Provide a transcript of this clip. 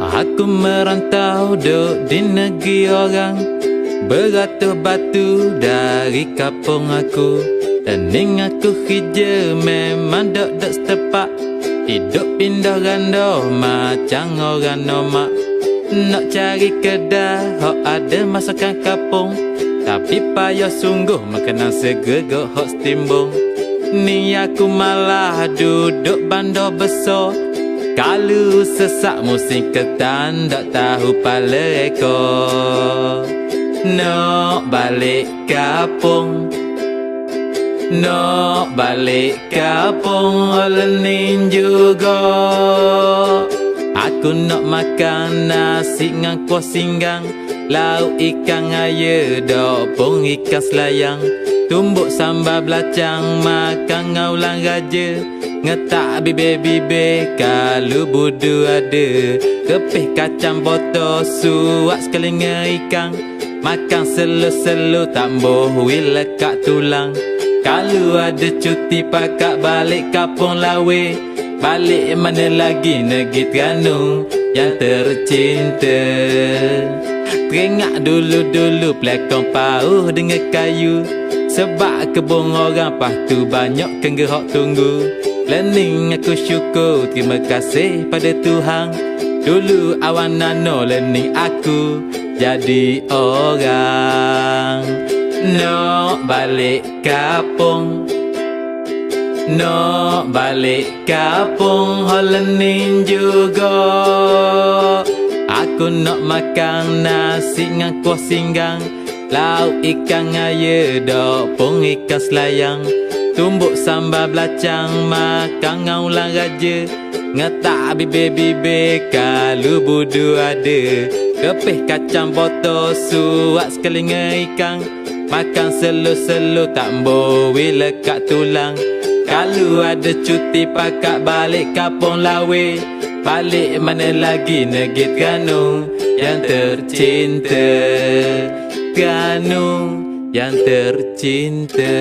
Aku merantau duduk di negeri orang, beratur batu dari kampung aku. Tening aku kerja memang dok setepak, hidup pindah ganda macam orang nomak. Nak cari kedai hok ada masakan kampung, tapi payah sungguh makanan segera hok setimbung. Ni aku malah duduk bandar besar, kalau sesak musim ketan tak tahu pala ekor. Nak balik kampung, nak balik kampung olenin juga. Aku nak makan nasi ngan kuah singgang, lauk ikan air dok pun ikan selayang, tumbuk sambal belacang makan ngaulang raja. Ngetak bibir-bibir kalau budu ada, kepih kacang botol suap sekali ikan, makan selu-selu tak bohui lekat tulang. Kalau ada cuti pakak balik kampung lawe, balik mana lagi negeri Terengganu yang tercinta. Teringat dulu-dulu pelakon pauh dengan kayu, sebab kebun orang pastu banyak kengerok tunggu. Learning aku syukur, terima kasih pada Tuhan. Dulu awan nano learning aku jadi orang. Nak balik kampung, nak balik kampung learning juga. Aku nak makan nasi ngan kuah singgang, lauk ikan air dok pun ikan selayang, tumbuk sambal belacang makan ngaulang raja. Ngetak bibir-bibir kalau budu ada, kepih kacang botol suap sekali ikan, makan selu-selu tak bohui lekat tulang. Kalau ada cuti pakak balik kampung lawe, balik mana lagi negeri Terengganu yang tercinta. Terengganu yang tercinta.